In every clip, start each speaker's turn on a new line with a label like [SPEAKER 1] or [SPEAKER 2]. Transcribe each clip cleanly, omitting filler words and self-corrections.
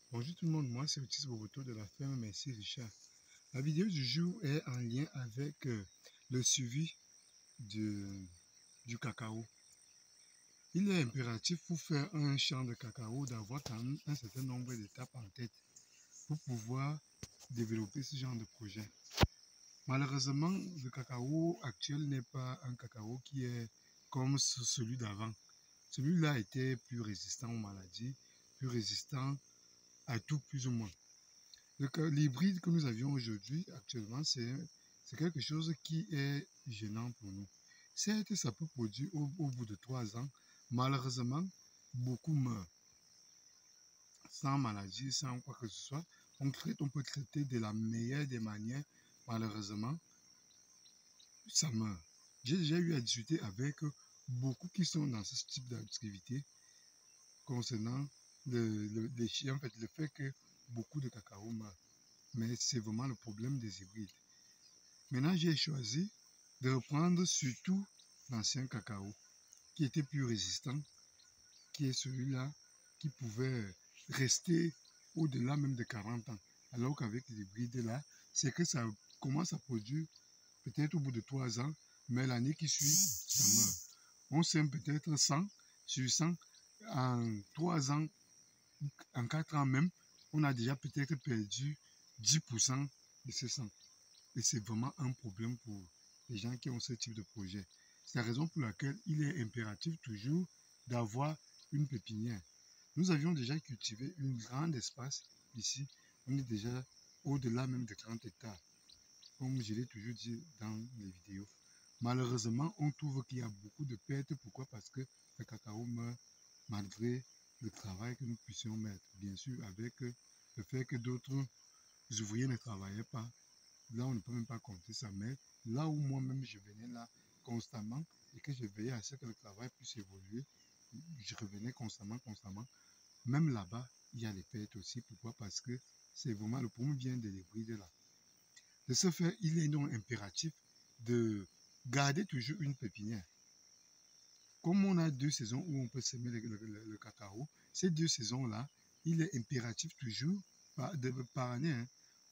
[SPEAKER 1] Bonjour tout le monde, moi c'est Otis Boboto de la ferme Merci Richard. La vidéo du jour est en lien avec le suivi du cacao. Il est impératif pour faire un champ de cacao d'avoir quand même un certain nombre d'étapes en tête pour pouvoir développer ce genre de projet. Malheureusement, le cacao actuel n'est pas un cacao qui est comme celui d'avant. Celui-là était plus résistant aux maladies, plus résistant à tout plus ou moins. L'hybride que nous avions aujourd'hui, actuellement, c'est quelque chose qui est gênant pour nous. Certes, ça peut produire au bout de 3 ans. Malheureusement, beaucoup meurent. Sans maladie, sans quoi que ce soit. On peut traiter de la meilleure des manières. Malheureusement, ça meurt. J'ai déjà eu à discuter avec beaucoup qui sont dans ce type d'activité concernant en fait, le fait que beaucoup de cacao meurent. Mais c'est vraiment le problème des hybrides. Maintenant, j'ai choisi de reprendre surtout l'ancien cacao, qui était plus résistant, qui est celui-là qui pouvait rester au-delà même de 40 ans. Alors qu'avec l'hybride là, c'est que ça commence à produire peut-être au bout de 3 ans, mais l'année qui suit, ça meurt. On sème peut-être 100 sur 100, en 3 ans, en 4 ans même, on a déjà peut-être perdu 10% de ces 100. Et c'est vraiment un problème pour les gens qui ont ce type de projet. C'est la raison pour laquelle il est impératif toujours d'avoir une pépinière. Nous avions déjà cultivé un grand espace ici. On est déjà au-delà même de 30 hectares, comme je l'ai toujours dit dans les vidéos. Malheureusement, on trouve qu'il y a beaucoup de pertes. Pourquoi? Parce que le cacao meurt malgré le travail que nous puissions mettre. Bien sûr, avec le fait que d'autres ouvriers ne travaillaient pas. Là, on ne peut même pas compter ça, mais là où moi-même je venais là constamment et que je veillais à ce que le travail puisse évoluer, je revenais constamment. Même là-bas, il y a les pertes aussi. Pourquoi? Parce que c'est vraiment le problème vient de l'hybride là. De ce fait, il est donc impératif de garder toujours une pépinière. Comme on a 2 saisons où on peut semer le cacao, ces 2 saisons-là, il est impératif toujours par année.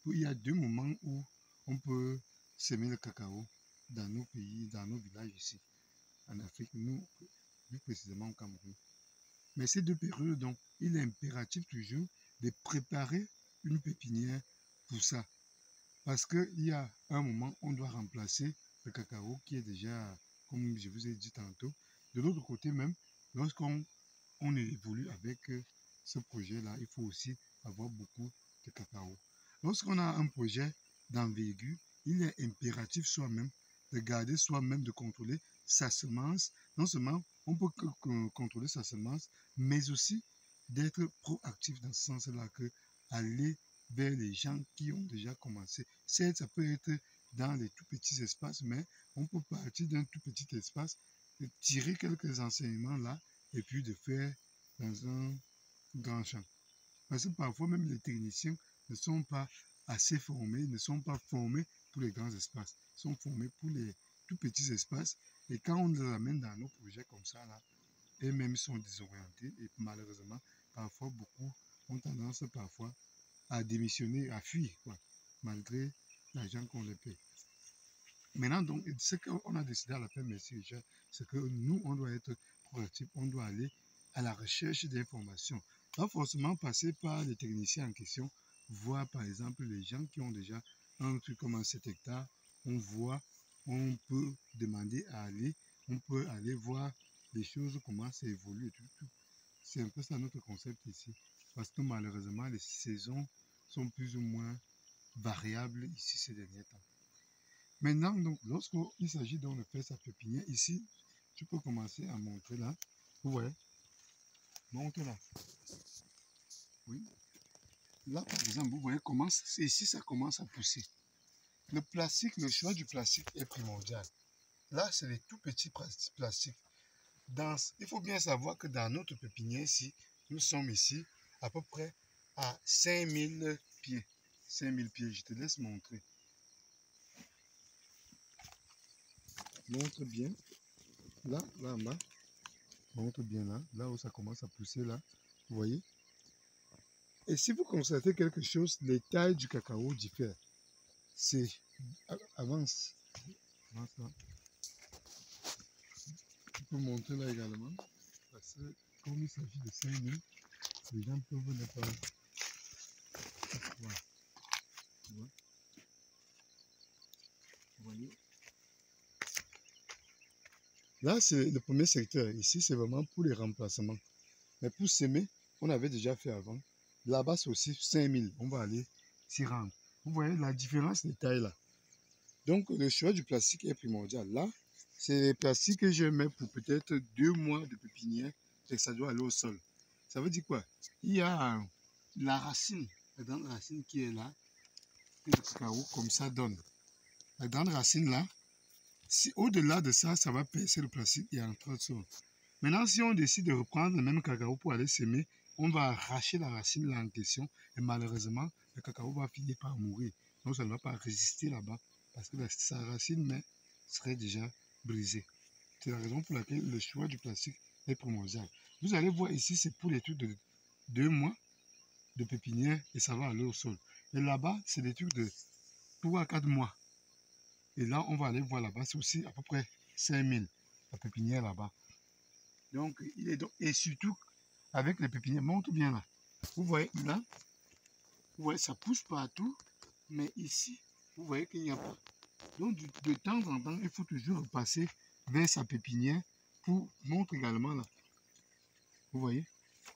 [SPEAKER 1] Il y a 2 moments où on peut semer le cacao dans nos pays, dans nos villages ici, en Afrique, nous, plus précisément au Cameroun. Mais ces 2 périodes, donc, il est impératif toujours de préparer une pépinière pour ça. Parce qu'il y a un moment, on doit remplacer le cacao qui est déjà, comme je vous ai dit tantôt. De l'autre côté même, lorsqu'on évolue avec ce projet-là, il faut aussi avoir beaucoup de cacao. Lorsqu'on a un projet d'envergure, il est impératif soi-même de garder soi-même, de contrôler sa semence. Non seulement on peut contrôler sa semence, mais aussi d'être proactif dans ce sens-là, que aller vers les gens qui ont déjà commencé. Certes, ça peut être dans les tout petits espaces, mais on peut partir d'un tout petit espace, tirer quelques enseignements là, et puis de faire dans un grand champ. Parce que parfois même les techniciens ne sont pas assez formés, ne sont pas formés pour les grands espaces, ils sont formés pour les tout petits espaces. Et quand on les amène dans nos projets comme ça, là, eux-mêmes sont désorientés et malheureusement, parfois beaucoup ont tendance parfois à démissionner, à fuir, quoi, malgré l'argent qu'on les paye. Maintenant, donc, ce qu'on a décidé à la fin, merci Richard, c'est que nous, on doit être proactifs, on doit aller à la recherche d'informations. Pas forcément passer par les techniciens en question, voir par exemple les gens qui ont déjà un truc comme un 7 hectares, on voit, on peut demander à aller, on peut aller voir les choses, comment ça évolue et tout. C'est un peu ça notre concept ici. Parce que malheureusement, les saisons sont plus ou moins variables ici ces derniers temps. Maintenant, donc, lorsqu'il s'agit donc de faire sa pépinière, ici, tu peux commencer à montrer là. Vous voyez, montre là. Oui. Là, par exemple, vous voyez comment ici ça commence à pousser. Le plastique, le choix du plastique est primordial. Là, c'est les tout petits plastiques. Il faut bien savoir que dans notre pépinière ici, nous sommes ici à peu près à 5000 pieds. 5000 pieds, je te laisse montrer. Montre bien. Là en bas. Montre bien là où ça commence à pousser là. Vous voyez? Et si vous constatez quelque chose, les tailles du cacao diffèrent. C'est avance. Avance là. Je peux montrer là également. Parce que comme il s'agit de 5000, les gens peuvent ne pas. Voilà. Vous voyez? Là, c'est le premier secteur. Ici, c'est vraiment pour les remplacements. Mais pour s'aimer, on avait déjà fait avant. Là-bas, c'est aussi 5000. On va aller s'y rendre. Vous voyez la différence des tailles là. Donc, le choix du plastique est primordial. Là, c'est les plastiques que je mets pour peut-être 2 mois de pépinière et que ça doit aller au sol. Ça veut dire quoi? Il y a la racine, la grande racine qui est là, que le cacao comme ça donne. La grande racine là, si au-delà de ça, ça va percer le plastique et entrer au sol. Maintenant, si on décide de reprendre le même cacao pour aller semer, on va arracher la racine là en question et malheureusement, le cacao va finir par mourir. Donc, ça ne va pas résister là-bas parce que sa racine serait déjà brisée. C'est la raison pour laquelle le choix du plastique est primordial. Vous allez voir ici, c'est pour les trucs de 2 mois de pépinière et ça va aller au sol. Et là-bas, c'est des trucs de 3 à 4 mois. Et là, on va aller voir là-bas, c'est aussi à peu près 5000 la pépinière là-bas. Donc, il est donc, et surtout, avec les pépinières, montre bien là. Vous voyez là, vous voyez, ça pousse partout, mais ici, vous voyez qu'il n'y a pas. Donc, de temps en temps, il faut toujours repasser vers sa pépinière pour montrer également là. Vous voyez,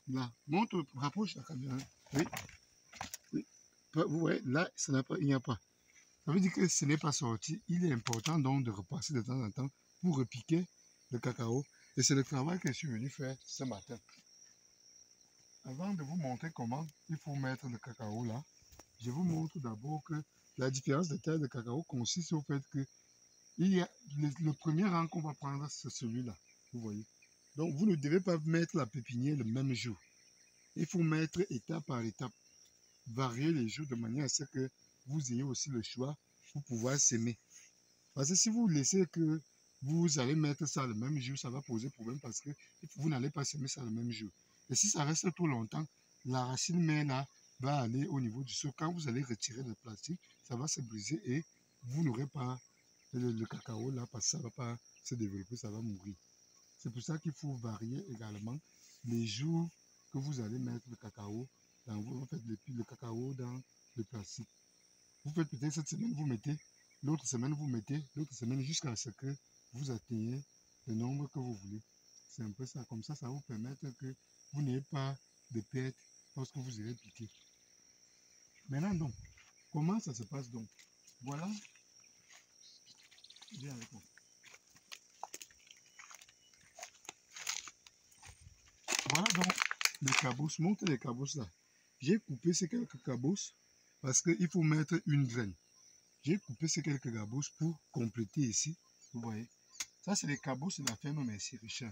[SPEAKER 1] là, montre, rapproche la caméra. Oui, oui. Vous voyez, là, ça n'a pas, il n'y a pas. Ça veut dire que ce n'est pas sorti. Il est important donc de repasser de temps en temps pour repiquer le cacao. Et c'est le travail que je suis venu faire ce matin. Avant de vous montrer comment il faut mettre le cacao là, je vous montre d'abord que la différence de taille de cacao consiste au fait que il y a le premier rang qu'on va prendre, c'est celui-là. Vous voyez. Donc vous ne devez pas mettre la pépinière le même jour. Il faut mettre étape par étape, varier les jours de manière à ce que vous ayez aussi le choix pour pouvoir s'aimer. Parce que si vous laissez que vous allez mettre ça le même jour, ça va poser problème parce que vous n'allez pas s'aimer ça le même jour. Et si ça reste trop longtemps, la racine mère là va aller au niveau du sol. Quand vous allez retirer le plastique, ça va se briser et vous n'aurez pas le cacao là parce que ça ne va pas se développer, ça va mourir. C'est pour ça qu'il faut varier également les jours que vous allez mettre le cacao vous faites le cacao dans le plastique. Vous faites peut-être cette semaine, vous mettez, l'autre semaine, vous mettez, l'autre semaine, jusqu'à ce que vous atteignez le nombre que vous voulez. C'est un peu ça. Comme ça, ça va vous permettre que vous n'ayez pas de perte lorsque vous irez piquer. Maintenant, donc, comment ça se passe donc? Voilà. Viens avec moi. Voilà donc les cabousses. Montre les cabousses là. J'ai coupé ces quelques cabousses parce qu'il faut mettre une graine. J'ai coupé ces quelques cabousses pour compléter ici. Vous voyez. Ça, c'est les cabousses de la ferme Merci Richard.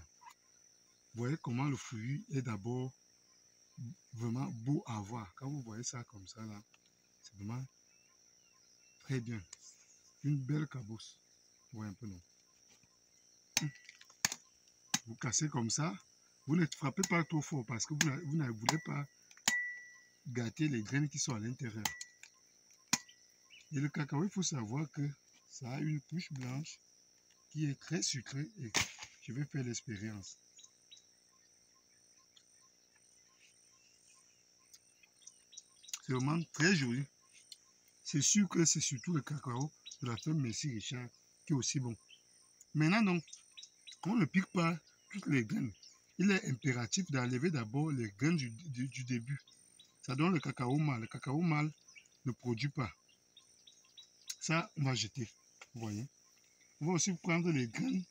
[SPEAKER 1] Vous voyez comment le fruit est d'abord vraiment beau à voir. Quand vous voyez ça comme ça, là, c'est vraiment très bien. Une belle cabousse. Vous voyez un peu, non? Vous cassez comme ça. Vous ne frappez pas trop fort parce que vous ne voulez pas gâter les graines qui sont à l'intérieur. Et le cacao, il faut savoir que ça a une couche blanche qui est très sucrée et je vais faire l'expérience. C'est vraiment très joli. C'est sûr que c'est surtout le cacao de la ferme Merci Richard qui est aussi bon. Maintenant donc, on ne pique pas toutes les graines. Il est impératif d'enlever d'abord les graines du début. Ça donne le cacao mâle. Le cacao mâle ne produit pas. Ça, on va jeter. Vous voyez. On va aussi prendre les graines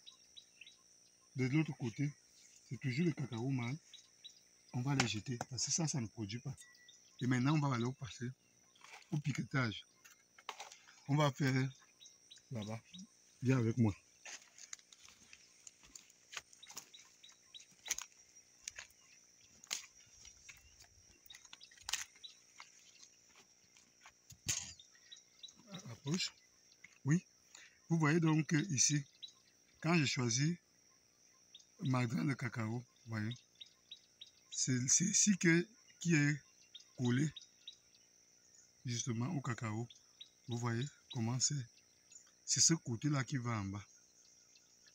[SPEAKER 1] de l'autre côté. C'est toujours le cacao mâle. On va les jeter parce que ça ne produit pas. Et maintenant, on va aller passer au piquetage. On va faire là-bas. Viens avec moi. Approche. Oui. Vous voyez donc ici, quand j'ai choisi ma graine de cacao, vous voyez, c'est ici qui est coller justement au cacao. Vous voyez comment c'est ce côté-là qui va en bas.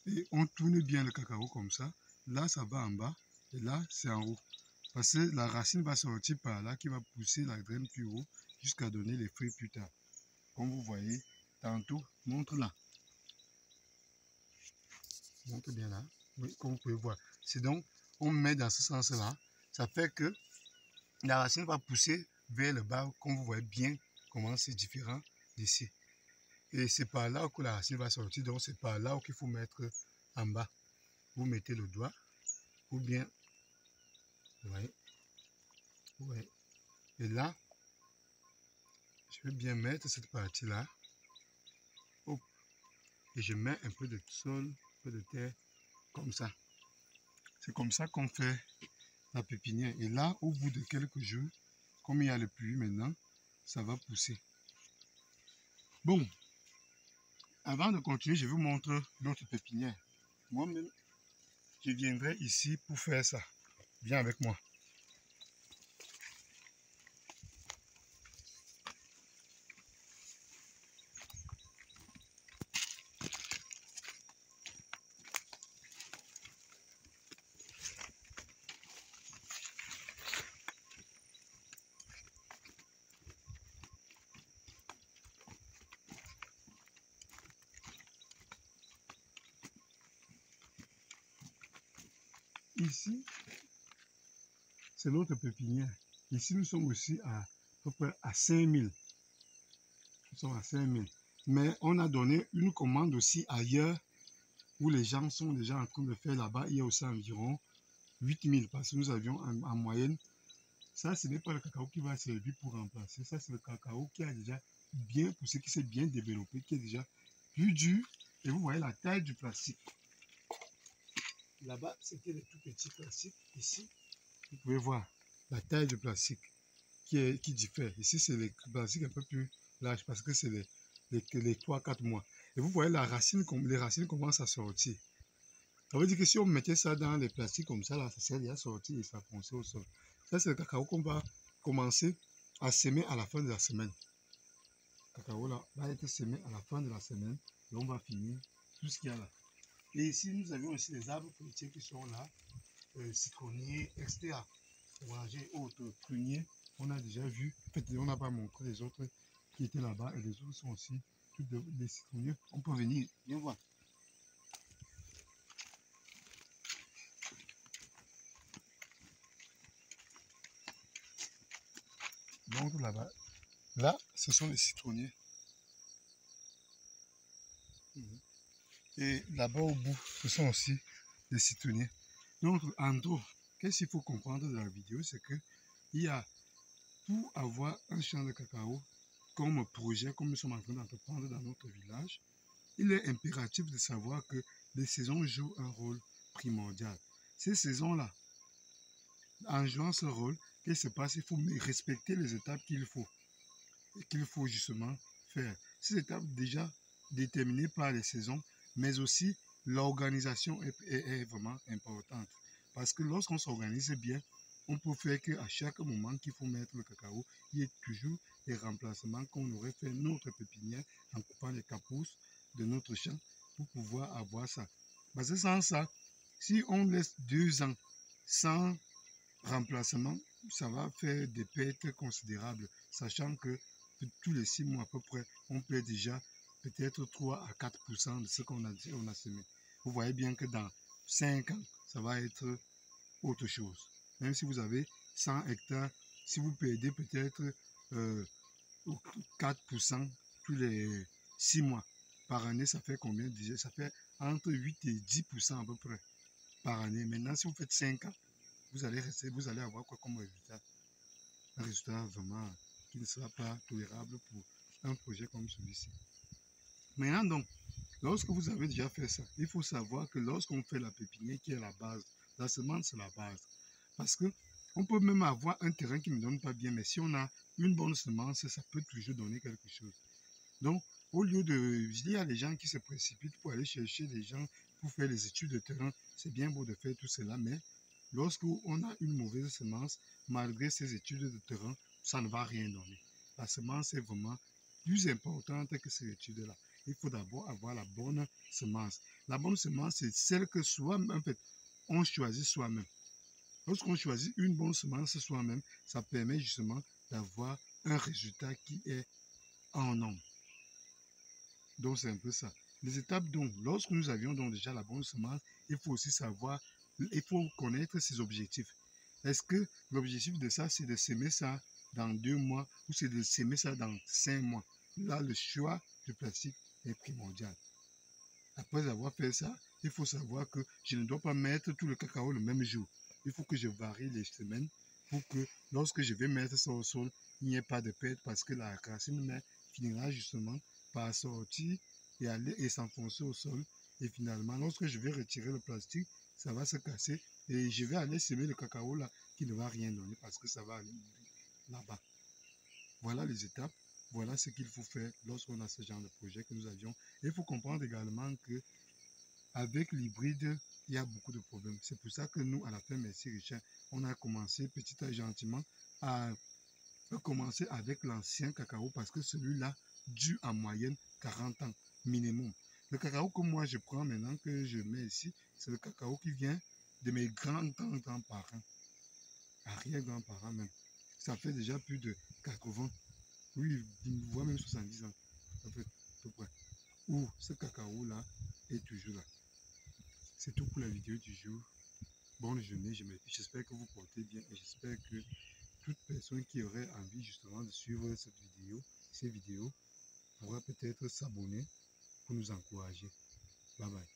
[SPEAKER 1] Et on tourne bien le cacao comme ça. Là, ça va en bas et là, c'est en haut. Parce que la racine va sortir par là qui va pousser la graine plus haut jusqu'à donner les fruits plus tard. Comme vous voyez, tantôt, montre là. Montre bien là. Oui, comme vous pouvez voir. C'est donc, on met dans ce sens-là. Ça fait que la racine va pousser vers le bas, comme vous voyez bien comment c'est différent d'ici. Et c'est par là que la racine va sortir, donc c'est par là qu'il faut mettre en bas. Vous mettez le doigt, ou bien, vous voyez, et là, je vais bien mettre cette partie-là, et je mets un peu de sol, un peu de terre, comme ça. C'est comme ça qu'on fait la pépinière. Et là, au bout de quelques jours, comme il y a le pluie maintenant, ça va pousser. Bon, avant de continuer, je vous montre l'autre pépinière. Moi-même, je viendrai ici pour faire ça. Viens avec moi. Ici, c'est l'autre pépinière. Ici, nous sommes aussi à peu près à 5000. Nous sommes à 5000. Mais on a donné une commande aussi ailleurs où les gens sont déjà en train de faire là-bas. Il y a aussi environ 8000 parce que nous avions en moyenne. Ça, ce n'est pas le cacao qui va servir pour remplacer. Ça, c'est le cacao qui a déjà bien poussé, qui s'est bien développé, qui est déjà plus dur. Et vous voyez la taille du plastique. Là-bas, c'était les tout petits plastiques. Ici, vous pouvez voir la taille du plastique qui diffère. Ici, c'est les plastiques un peu plus larges parce que c'est les 3-4 mois. Et vous voyez la racine, les racines commencent à sortir. Ça veut dire que si on mettait ça dans les plastiques comme ça, là, ça serait déjà sorti et ça fonçait au sol. Ça, c'est le cacao qu'on va commencer à semer à la fin de la semaine. Le cacao là va être semé à la fin de la semaine et on va finir tout ce qu'il y a là. Et ici, nous avons aussi les arbres fruitiers qui sont là, citronniers, etc. Orangers, autres, pruniers. On a déjà vu, en fait, on n'a pas montré les autres qui étaient là-bas et les autres sont aussi tous des citronniers. On peut venir, viens voir. Donc là-bas, là, ce sont les citronniers. Et là-bas au bout, ce sont aussi les citronniers. Donc, en gros, qu'est-ce qu'il faut comprendre de la vidéo, c'est que il y a, pour avoir un champ de cacao comme projet, comme nous sommes en train d'entreprendre dans notre village, il est impératif de savoir que les saisons jouent un rôle primordial. Ces saisons-là, en jouant ce rôle, qu'est-ce qui se passe? Il faut respecter les étapes qu'il faut justement faire. Ces étapes déjà déterminées par les saisons, mais aussi l'organisation est vraiment importante. Parce que lorsqu'on s'organise bien, on peut faire qu'à chaque moment qu'il faut mettre le cacao, il y ait toujours des remplacements qu'on aurait fait notre pépinière en coupant les capousses de notre champ pour pouvoir avoir ça. Parce que sans ça, si on laisse 2 ans sans remplacement, ça va faire des pertes considérables, sachant que tous les 6 mois à peu près, on perd déjà peut-être 3 à 4% de ce qu'on a semé. Vous voyez bien que dans 5 ans, ça va être autre chose. Même si vous avez 100 hectares, si vous perdez peut-être 4% tous les 6 mois par année, ça fait combien déjà? Ça fait entre 8 et 10% à peu près par année. Maintenant, si vous faites 5 ans, vous allez avoir quoi comme résultat? Un résultat vraiment qui ne sera pas tolérable pour un projet comme celui-ci. Maintenant donc, lorsque vous avez déjà fait ça, il faut savoir que lorsqu'on fait la pépinière qui est la base, la semence c'est la base. Parce que on peut même avoir un terrain qui ne donne pas bien, mais si on a une bonne semence, ça peut toujours donner quelque chose. Donc, au lieu de... Il y a des gens qui se précipitent pour aller chercher des gens pour faire les études de terrain. C'est bien beau de faire tout cela, mais lorsqu'on a une mauvaise semence, malgré ces études de terrain, ça ne va rien donner. La semence est vraiment plus importante que cette étude-là. Il faut d'abord avoir la bonne semence. La bonne semence, c'est celle que soi-même, en fait, on choisit soi-même. Lorsqu'on choisit une bonne semence soi-même, ça permet justement d'avoir un résultat qui est en nombre. Donc, c'est un peu ça. Les étapes, donc, lorsque nous avions donc déjà la bonne semence, il faut aussi savoir, il faut connaître ses objectifs. Est-ce que l'objectif de ça, c'est de s'aimer ça dans 2 mois ou c'est de s'aimer ça dans 5 mois? Là, le choix du plastique est primordial. Après avoir fait ça, il faut savoir que je ne dois pas mettre tout le cacao le même jour. Il faut que je varie les semaines pour que lorsque je vais mettre ça au sol, il n'y ait pas de perte parce que la racine mère finira justement par sortir et aller et s'enfoncer au sol. Et finalement, lorsque je vais retirer le plastique, ça va se casser et je vais aller semer le cacao là qui ne va rien donner parce que ça va aller là-bas. Voilà les étapes. Voilà ce qu'il faut faire lorsqu'on a ce genre de projet que nous avions. Et il faut comprendre également que avec l'hybride, il y a beaucoup de problèmes. C'est pour ça que nous, à la fin, merci Richard, on a commencé petit et gentiment à commencer avec l'ancien cacao parce que celui-là dure en moyenne 40 ans minimum. Le cacao que moi je prends maintenant, que je mets ici, c'est le cacao qui vient de mes grands-grands-parents, arrière-grands-parents même. Ça fait déjà plus de 80, oui, voire même 70 ans, à peu près. Où ce cacao-là est toujours là. C'est tout pour la vidéo du jour. Bonne journée, j'espère que vous portez bien et j'espère que toute personne qui aurait envie justement de suivre ces vidéos, pourra peut-être s'abonner pour nous encourager. Bye bye.